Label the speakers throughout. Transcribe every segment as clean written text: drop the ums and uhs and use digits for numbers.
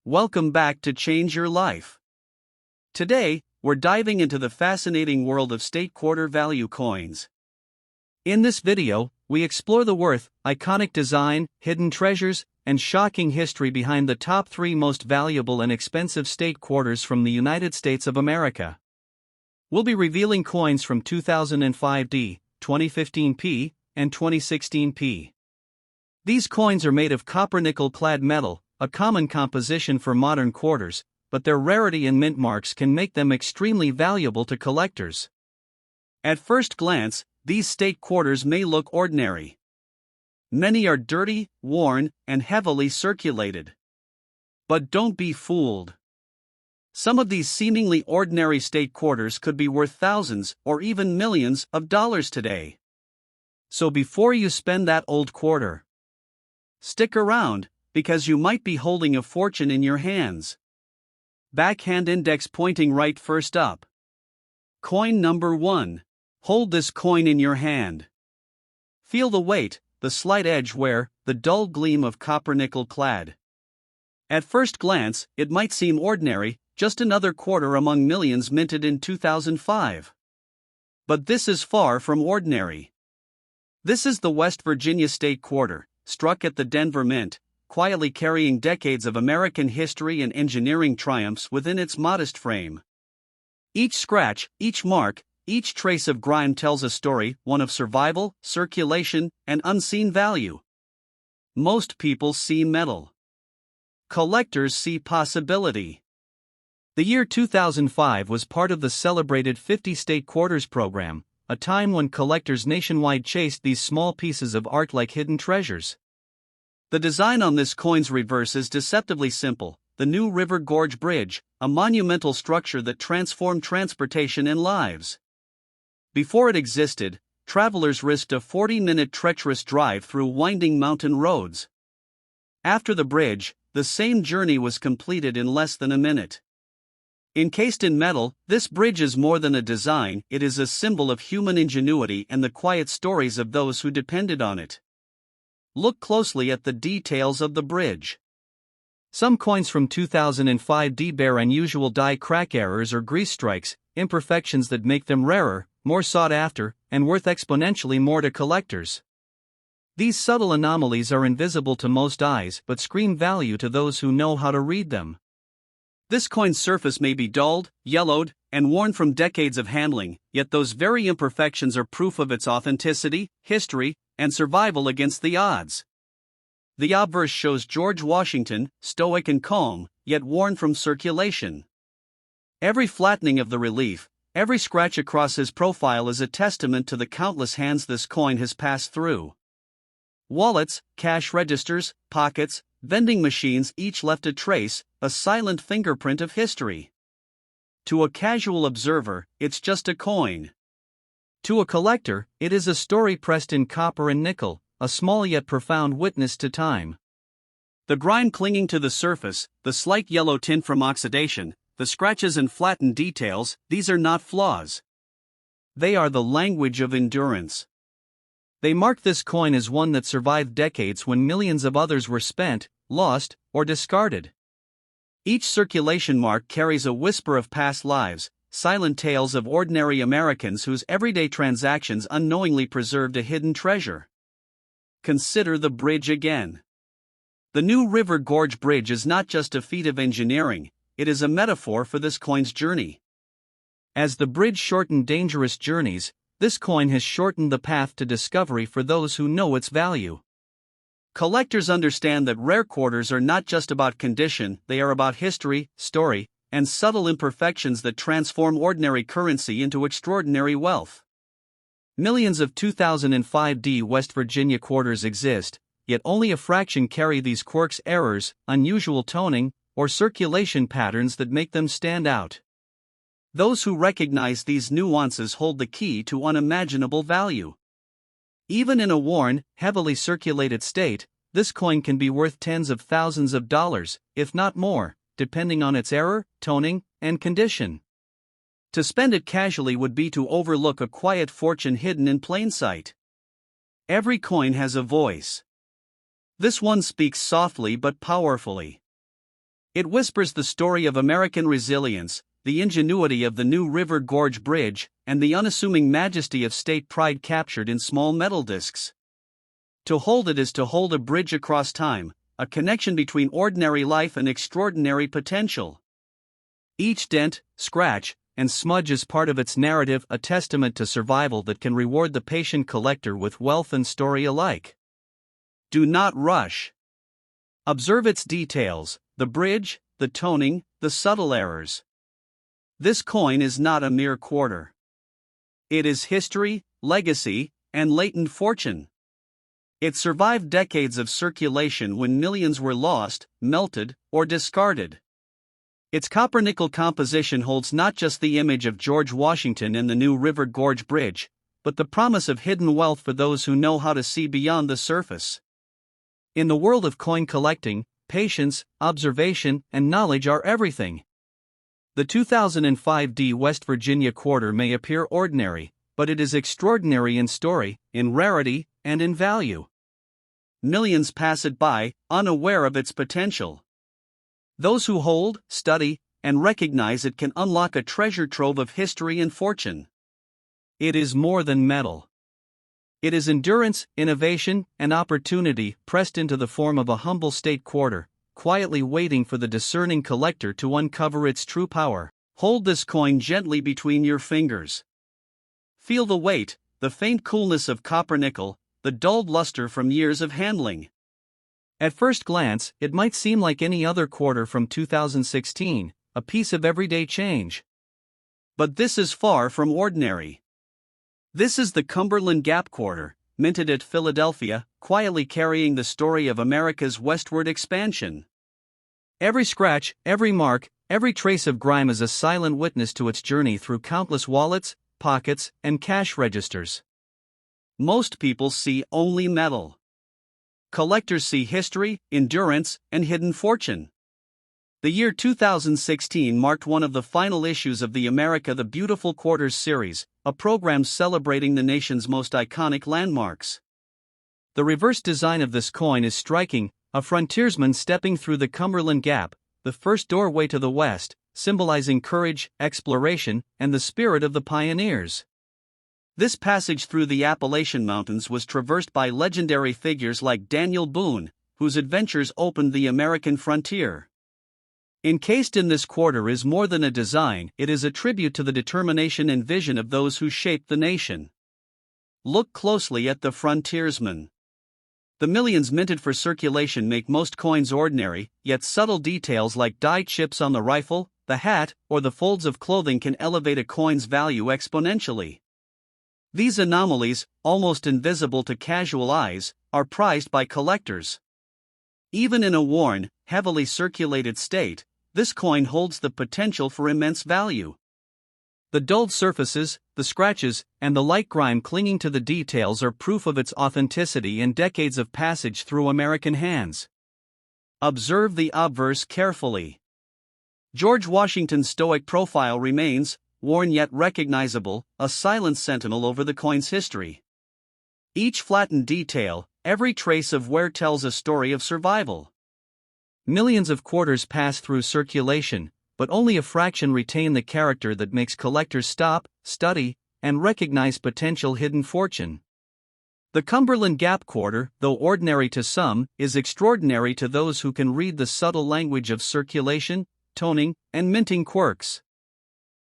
Speaker 1: Welcome back to Change Your Life. Today, we're diving into the fascinating world of state quarter value coins. In this video, we explore the worth, iconic design, hidden treasures, and shocking history behind the top 3 most valuable and expensive state quarters from the United States of America. We'll be revealing coins from 2005D, 2015P, and 2016P. These coins are made of copper-nickel-clad metal, a common composition for modern quarters, but their rarity and mint marks can make them extremely valuable to collectors. At first glance, these state quarters may look ordinary. Many are dirty, worn, and heavily circulated. But don't be fooled. Some of these seemingly ordinary state quarters could be worth thousands or even millions of dollars today. So before you spend that old quarter, stick around, because you might be holding a fortune in your hands. Backhand index pointing right first up. Coin number 1. Hold this coin in your hand. Feel the weight, the slight edge wear, the dull gleam of copper nickel clad. At first glance, it might seem ordinary, just another quarter among millions minted in 2005. But this is far from ordinary. This is the West Virginia State Quarter, struck at the Denver Mint, quietly carrying decades of American history and engineering triumphs within its modest frame. Each scratch, each mark, each trace of grime tells a story, one of survival, circulation, and unseen value. Most people see metal. Collectors see possibility. The year 2005 was part of the celebrated 50 State Quarters program, a time when collectors nationwide chased these small pieces of art like hidden treasures. The design on this coin's reverse is deceptively simple: the New River Gorge Bridge, a monumental structure that transformed transportation and lives. Before it existed, travelers risked a 40-minute treacherous drive through winding mountain roads. After the bridge, the same journey was completed in less than a minute. Encased in metal, this bridge is more than a design, it is a symbol of human ingenuity and the quiet stories of those who depended on it. Look closely at the details of the bridge. Some coins from 2005D bear unusual die crack errors or grease strikes, imperfections that make them rarer, more sought after, and worth exponentially more to collectors. These subtle anomalies are invisible to most eyes but scream value to those who know how to read them. This coin's surface may be dulled, yellowed, and worn from decades of handling, yet those very imperfections are proof of its authenticity, history, and survival against the odds. The obverse shows George Washington, stoic and calm, yet worn from circulation. Every flattening of the relief, every scratch across his profile is a testament to the countless hands this coin has passed through. Wallets, cash registers, pockets, vending machines each left a trace, a silent fingerprint of history. To a casual observer, it's just a coin. To a collector, it is a story pressed in copper and nickel, a small yet profound witness to time. The grime clinging to the surface, the slight yellow tint from oxidation, the scratches and flattened details, these are not flaws. They are the language of endurance. They mark this coin as one that survived decades when millions of others were spent, lost, or discarded. Each circulation mark carries a whisper of past lives, silent tales of ordinary Americans whose everyday transactions unknowingly preserved a hidden treasure. Consider the bridge again. The New River Gorge Bridge is not just a feat of engineering, it is a metaphor for this coin's journey. As the bridge shortened dangerous journeys, this coin has shortened the path to discovery for those who know its value. Collectors understand that rare quarters are not just about condition, they are about history, story, and subtle imperfections that transform ordinary currency into extraordinary wealth. Millions of 2005D West Virginia quarters exist, yet only a fraction carry these quirks, errors, unusual toning, or circulation patterns that make them stand out. Those who recognize these nuances hold the key to unimaginable value. Even in a worn, heavily circulated state, this coin can be worth tens of thousands of dollars, if not more, depending on its error, toning, and condition. To spend it casually would be to overlook a quiet fortune hidden in plain sight. Every coin has a voice. This one speaks softly but powerfully. It whispers the story of American resilience, the ingenuity of the New River Gorge Bridge, and the unassuming majesty of state pride captured in small metal discs. To hold it is to hold a bridge across time, a connection between ordinary life and extraordinary potential. Each dent, scratch, and smudge is part of its narrative, a testament to survival that can reward the patient collector with wealth and story alike. Do not rush. Observe its details, the bridge, the toning, the subtle errors. This coin is not a mere quarter. It is history, legacy, and latent fortune. It survived decades of circulation when millions were lost, melted, or discarded. Its copper-nickel composition holds not just the image of George Washington and the New River Gorge Bridge, but the promise of hidden wealth for those who know how to see beyond the surface. In the world of coin collecting, patience, observation, and knowledge are everything. The 2005 West Virginia quarter may appear ordinary, but it is extraordinary in story, in rarity, and in value. Millions pass it by, unaware of its potential. Those who hold, study, and recognize it can unlock a treasure trove of history and fortune. It is more than metal. It is endurance, innovation, and opportunity pressed into the form of a humble state quarter, quietly waiting for the discerning collector to uncover its true power. Hold this coin gently between your fingers. Feel the weight, the faint coolness of copper nickel, the dulled luster from years of handling. At first glance, it might seem like any other quarter from 2016, a piece of everyday change. But this is far from ordinary. This is the Cumberland Gap quarter, minted at Philadelphia, quietly carrying the story of America's westward expansion. Every scratch, every mark, every trace of grime is a silent witness to its journey through countless wallets, pockets, and cash registers. Most people see only metal. Collectors see history, endurance, and hidden fortune. The year 2016 marked one of the final issues of the America the Beautiful Quarters series, a program celebrating the nation's most iconic landmarks. The reverse design of this coin is striking, a frontiersman stepping through the Cumberland Gap, the first doorway to the West, symbolizing courage, exploration, and the spirit of the pioneers. This passage through the Appalachian Mountains was traversed by legendary figures like Daniel Boone, whose adventures opened the American frontier. Encased in this quarter is more than a design, it is a tribute to the determination and vision of those who shaped the nation. Look closely at the frontiersman. The millions minted for circulation make most coins ordinary, yet subtle details like dyed chips on the rifle, the hat, or the folds of clothing can elevate a coin's value exponentially. These anomalies, almost invisible to casual eyes, are prized by collectors. Even in a worn, heavily circulated state, this coin holds the potential for immense value. The dulled surfaces, the scratches, and the light grime clinging to the details are proof of its authenticity and decades of passage through American hands. Observe the obverse carefully. George Washington's stoic profile remains, worn yet recognizable, a silent sentinel over the coin's history. Each flattened detail, every trace of wear tells a story of survival. Millions of quarters pass through circulation, but only a fraction retain the character that makes collectors stop, study, and recognize potential hidden fortune. The Cumberland Gap quarter, though ordinary to some, is extraordinary to those who can read the subtle language of circulation, toning, and minting quirks.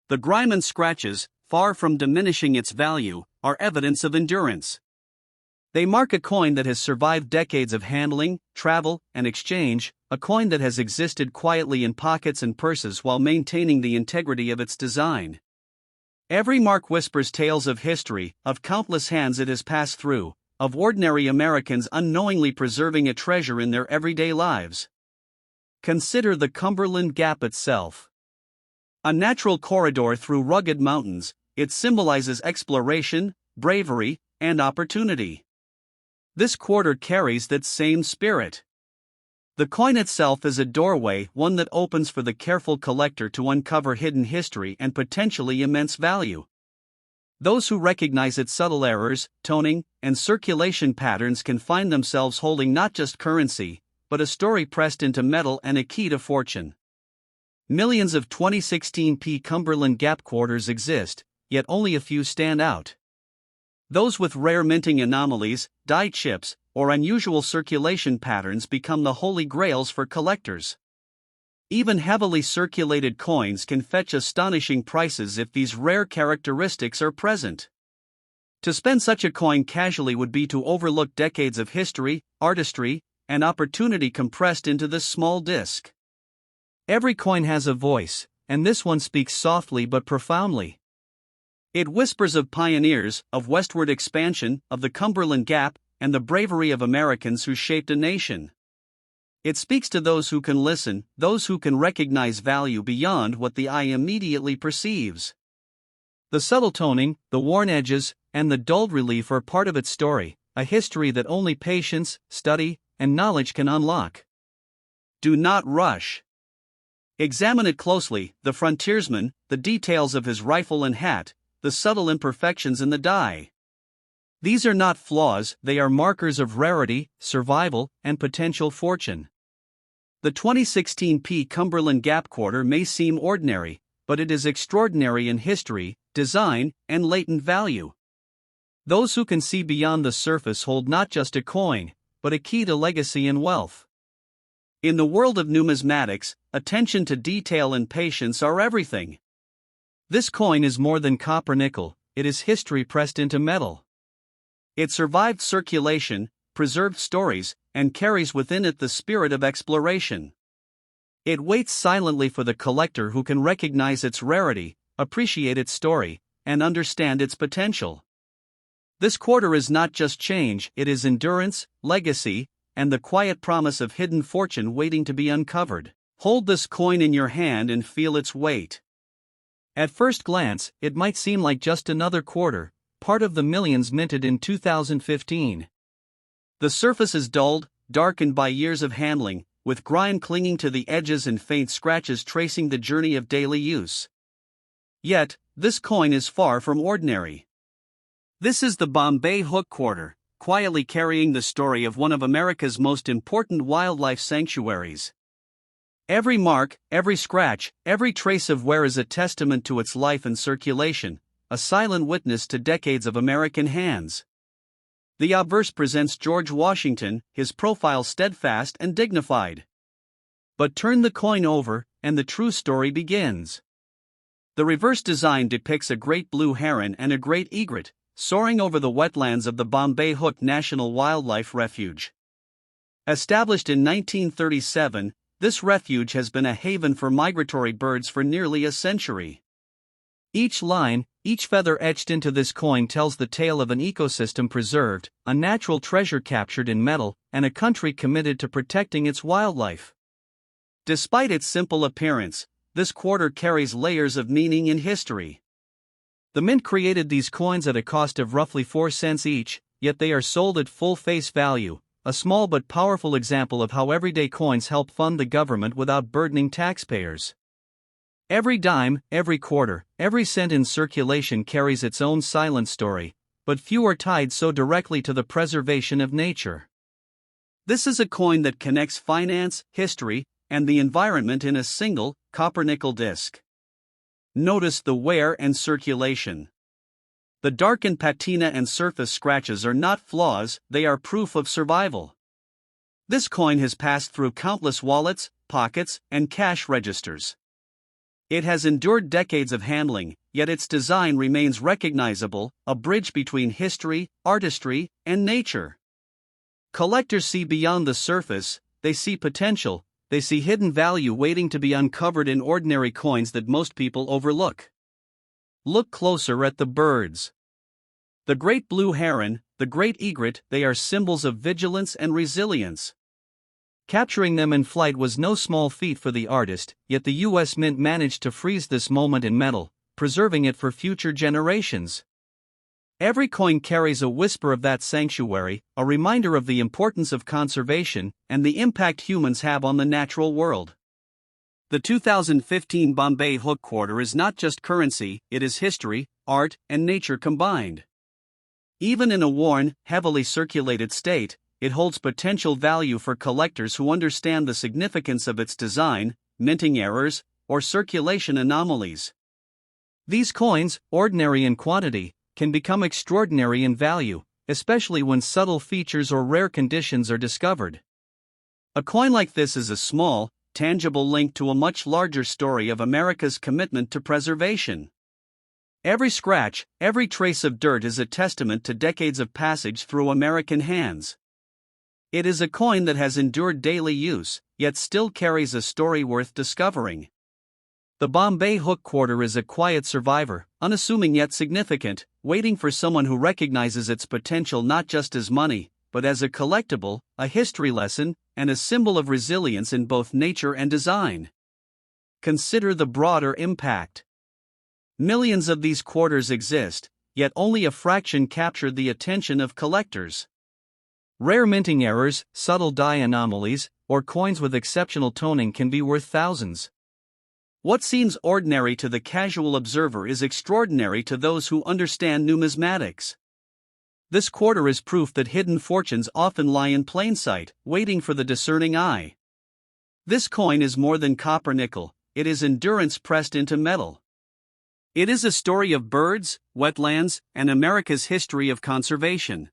Speaker 1: The grime and scratches, far from diminishing its value, are evidence of endurance. They mark a coin that has survived decades of handling, travel, and exchange, a coin that has existed quietly in pockets and purses while maintaining the integrity of its design. Every mark whispers tales of history, of countless hands it has passed through, of ordinary Americans unknowingly preserving a treasure in their everyday lives. Consider the Cumberland Gap itself. A natural corridor through rugged mountains, it symbolizes exploration, bravery, and opportunity. This quarter carries that same spirit. The coin itself is a doorway, one that opens for the careful collector to uncover hidden history and potentially immense value. Those who recognize its subtle errors, toning, and circulation patterns can find themselves holding not just currency, but a story pressed into metal and a key to fortune. Millions of 2016p Cumberland Gap quarters exist, yet only a few stand out. Those with rare minting anomalies, die chips, or unusual circulation patterns become the holy grails for collectors. Even heavily circulated coins can fetch astonishing prices if these rare characteristics are present. To spend such a coin casually would be to overlook decades of history, artistry, and opportunity compressed into this small disc. Every coin has a voice, and this one speaks softly but profoundly. It whispers of pioneers, of westward expansion, of the Cumberland Gap, and the bravery of Americans who shaped a nation. It speaks to those who can listen, those who can recognize value beyond what the eye immediately perceives. The subtle toning, the worn edges, and the dulled relief are part of its story, a history that only patience, study, and knowledge can unlock. Do not rush. Examine it closely, the frontiersman, the details of his rifle and hat, the subtle imperfections in the die. These are not flaws, they are markers of rarity, survival, and potential fortune. The 2016p Cumberland Gap quarter may seem ordinary, but it is extraordinary in history, design, and latent value. Those who can see beyond the surface hold not just a coin, but a key to legacy and wealth. In the world of numismatics, attention to detail and patience are everything. This coin is more than copper nickel, it is history pressed into metal. It survived circulation, preserved stories, and carries within it the spirit of exploration. It waits silently for the collector who can recognize its rarity, appreciate its story, and understand its potential. This quarter is not just change, it is endurance, legacy, and the quiet promise of hidden fortune waiting to be uncovered. Hold this coin in your hand and feel its weight. At first glance, it might seem like just another quarter, part of the millions minted in 2015. The surface is dulled, darkened by years of handling, with grime clinging to the edges and faint scratches tracing the journey of daily use. Yet, this coin is far from ordinary. This is the Bombay Hook Quarter, quietly carrying the story of one of America's most important wildlife sanctuaries. Every mark, every scratch, every trace of wear is a testament to its life and circulation, a silent witness to decades of American hands. The obverse presents George Washington, his profile steadfast and dignified. But turn the coin over, and the true story begins. The reverse design depicts a great blue heron and a great egret, soaring over the wetlands of the Bombay Hook National Wildlife Refuge. Established in 1937, this refuge has been a haven for migratory birds for nearly a century. Each line, each feather etched into this coin tells the tale of an ecosystem preserved, a natural treasure captured in metal, and a country committed to protecting its wildlife. Despite its simple appearance, this quarter carries layers of meaning and history. The mint created these coins at a cost of roughly 4 cents each, yet they are sold at full face value, a small but powerful example of how everyday coins help fund the government without burdening taxpayers. Every dime, every quarter, every cent in circulation carries its own silent story, but few are tied so directly to the preservation of nature. This is a coin that connects finance, history, and the environment in a single, copper-nickel disc. Notice the wear and circulation. The darkened patina and surface scratches are not flaws, they are proof of survival. This coin has passed through countless wallets, pockets, and cash registers. It has endured decades of handling, yet its design remains recognizable, a bridge between history, artistry, and nature. Collectors see beyond the surface, they see potential, they see hidden value waiting to be uncovered in ordinary coins that most people overlook. Look closer at the birds. The great blue heron, the great egret, they are symbols of vigilance and resilience. Capturing them in flight was no small feat for the artist, yet the U.S. Mint managed to freeze this moment in metal, preserving it for future generations. Every coin carries a whisper of that sanctuary, a reminder of the importance of conservation and the impact humans have on the natural world. The 2015 Bombay Hook Quarter is not just currency, it is history, art, and nature combined. Even in a worn, heavily circulated state, it holds potential value for collectors who understand the significance of its design, minting errors, or circulation anomalies. These coins, ordinary in quantity, can become extraordinary in value, especially when subtle features or rare conditions are discovered. A coin like this is a small, tangible link to a much larger story of America's commitment to preservation. Every scratch, every trace of dirt is a testament to decades of passage through American hands. It is a coin that has endured daily use, yet still carries a story worth discovering. The Bombay hook quarter is a quiet survivor, unassuming yet significant, waiting for someone who recognizes its potential not just as money, but as a collectible, a history lesson, and a symbol of resilience in both nature and design. Consider the broader impact. Millions of these quarters exist, yet only a fraction captured the attention of collectors. Rare minting errors, subtle die anomalies, or coins with exceptional toning can be worth thousands. What seems ordinary to the casual observer is extraordinary to those who understand numismatics. This quarter is proof that hidden fortunes often lie in plain sight, waiting for the discerning eye. This coin is more than copper-nickel, it is endurance pressed into metal. It is a story of birds, wetlands, and America's history of conservation.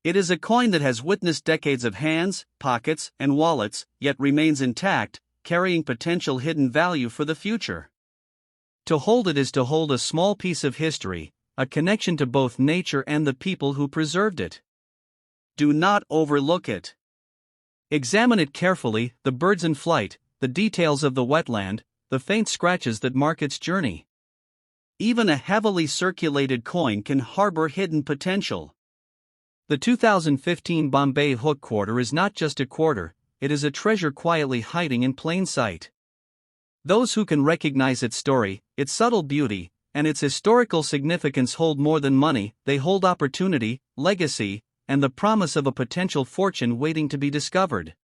Speaker 1: It is a coin that has witnessed decades of hands, pockets, and wallets, yet remains intact, carrying potential hidden value for the future. To hold it is to hold a small piece of history, a connection to both nature and the people who preserved it. Do not overlook it. Examine it carefully, the birds in flight, the details of the wetland, the faint scratches that mark its journey. Even a heavily circulated coin can harbor hidden potential. The 2015 Bombay hook quarter is not just a quarter, it is a treasure quietly hiding in plain sight. Those who can recognize its story, its subtle beauty, and its historical significance hold more than money, they hold opportunity, legacy, and the promise of a potential fortune waiting to be discovered.